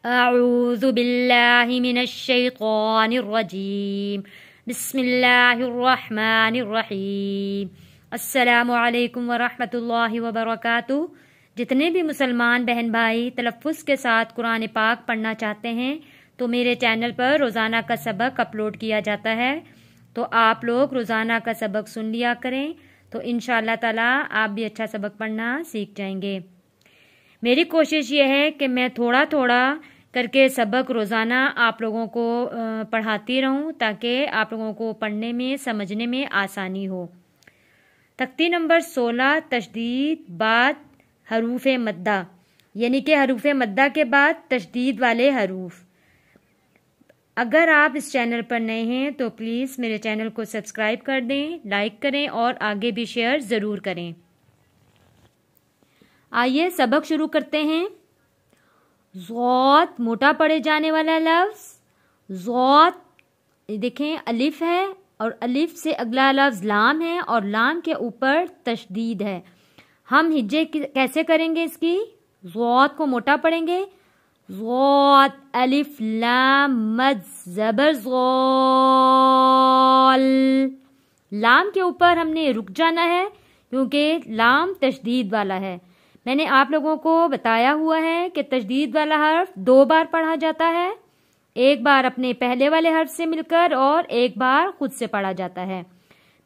अऊज़ु बिल्लाहि मिनश्शैतानिर्रजीम बिस्मिल्लाहिर्रहमानिर्रहीम। अस्सलामु अलैकुम वरहमतुल्लाहि वबरकातुहू। जितने भी मुसलमान बहन भाई तलफ़्फ़ुज़ के साथ कुरान पाक पढ़ना चाहते हैं तो मेरे चैनल पर रोज़ाना का सबक अपलोड किया जाता है, तो आप लोग रोज़ाना का सबक सुन लिया करें, तो इंशाअल्लाह ताला आप भी अच्छा सबक पढ़ना सीख जाएंगे। मेरी कोशिश ये है कि मैं थोड़ा थोड़ा करके सबक रोज़ाना आप लोगों को पढ़ाती रहूं ताकि आप लोगों को पढ़ने में समझने में आसानी हो। तख्ती नंबर 16 तशदीद बाद हरूफ मद्दा, यानी कि हरूफ मद्दा के बाद तशदीद वाले हरूफ। अगर आप इस चैनल पर नए हैं तो प्लीज़ मेरे चैनल को सब्सक्राइब कर दें, लाइक करें और आगे भी शेयर ज़रूर करें। आइए सबक शुरू करते हैं। ज़ौत मोटा पढ़े जाने वाला लफ्ज़ ज़ौत, देखें अलिफ है और अलिफ से अगला लफ्ज़ लाम है और लाम के ऊपर तशदीद है। हम हिज्जे कैसे करेंगे इसकी? ज़ौत को मोटा पढ़ेंगे। ज़ौत अलिफ लाम मद ज़बर ज़ौल। लाम के ऊपर हमने रुक जाना है क्योंकि लाम तशदीद वाला है। मैंने आप लोगों को बताया हुआ है कि तशदीद वाला हर्फ 2 बार पढ़ा जाता है, एक बार अपने पहले वाले हर्फ से मिलकर और एक बार खुद से पढ़ा जाता है।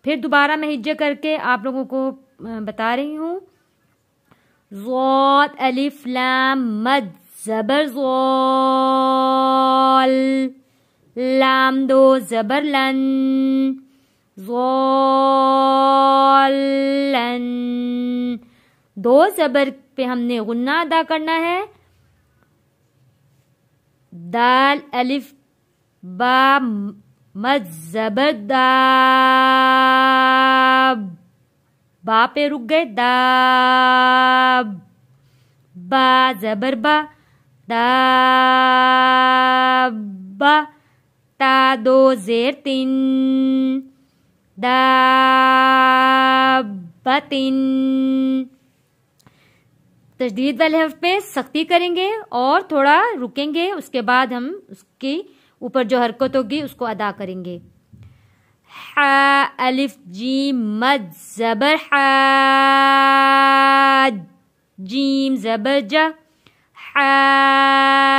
फिर दोबारा मैं हिज्जे करके आप लोगों को बता रही हूँ। ज़ौत अलिफ लाम मद ज़बर ज़ौल, लाम 2 ज़बर लन, ज़ौलन। 2 ज़बर पे हमने गुन्ना अदा करना है। दाल अलिफ बा मद ज़बर दाब, बा पे रुक गए, दाब। बा ज़बर बा, दाबा। ता 2 ज़ेर 3, दाबतिन। तशदीद वाले हर्फ पे सख्ती करेंगे और थोड़ा रुकेंगे, उसके बाद हम उसके ऊपर जो हरकत होगी उसको अदा करेंगे। हा अलिफ जीम मद ज़बर हाज, जीम ज़बर जा, हाजा।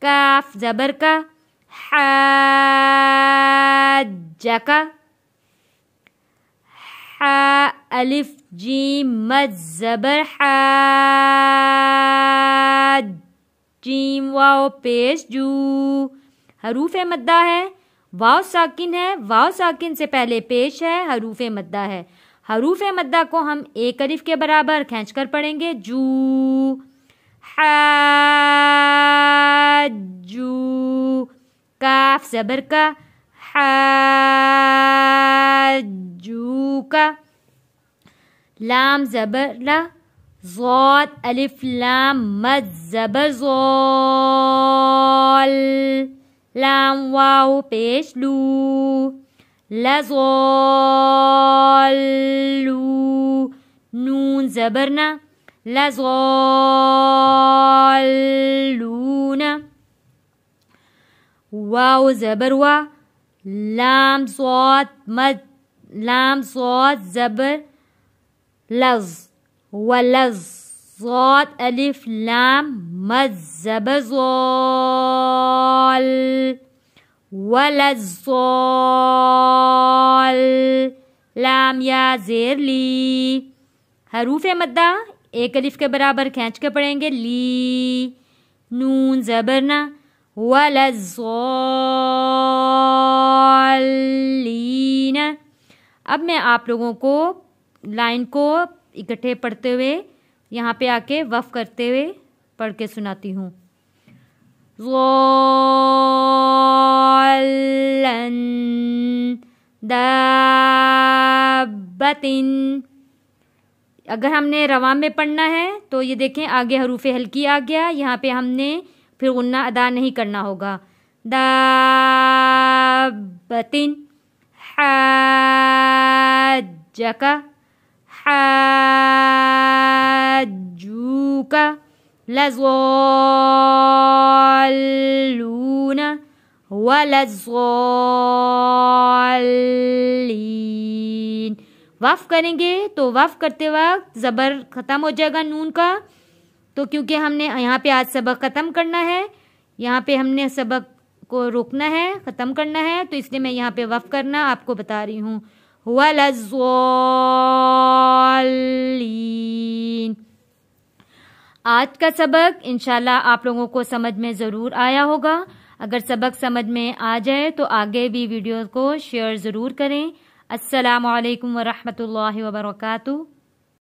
काफ ज़बर का, हाजा का। हा अलिफ जीम मद ज़बर हाज, जीम वाव पेश जू। हरूफ मद्दा है, वाव साकिन है, वाव साकिन से पहले पेश है, हरूफ मद्दा है। हरूफ मद्दा को हम एक अलिफ के बराबर खींचकर पढ़ेंगे। जू, हाजू। काफ ज़बर का, हाजू का। लाम ज़बर ला, ज़ौत अलिफ लाम मद ज़बर ज़ौल, लाम वाव पेश लू, लज़ौलू। नून ज़बर ना, लज़ौलूना। वाव ज़बर वा, लाम ज़ौत मद, लाम ज़ौत ज़बर लज़, वलज़। ज़ौत अलिफ लाम मद ज़बर ज़ौल, वलज़ौल। लाम या ज़ेर ली। हरूफ मद्दा एक अलिफ के बराबर खींच के पढ़ेंगे। ली, नून ज़बर ना, वलज़ौलीना। अब मैं आप लोगों को लाइन को इकट्ठे पढ़ते हुए यहाँ पे आके वफ़ करते हुए पढ़ के सुनाती हूँ। ज़ौलन, दाबतिन। अगर हमने रवा में पढ़ना है तो ये देखें आगे हरूफ हल्की आ गया, यहाँ पे हमने फिर गुन्ना अदा नहीं करना होगा। दाबतिन, हाजका, हाजूका। لضالون ولضالین. وقف کریں گے تو وقف کرتے وقت زبر ختم ہو جائے گا نون کا، تو کیونکہ ہم نے یہاں پہ آج سبق ختم کرنا ہے، یہاں پہ ہم نے سبق کو روکنا ہے، ختم کرنا ہے، تو اس لیے میں یہاں پہ وقف کرنا آپ کو بتا رہی ہوں. وَلَضَّالِّينَ. آج کا سبق انشاءاللہ آپ لوگوں کو سمجھ میں ضرور آیا ہوگا. اگر سبق سمجھ میں آ جائے تو آگے بھی ویڈیو کو شیئر ضرور کریں. السلام علیکم ورحمۃ اللہ وبرکاتہ.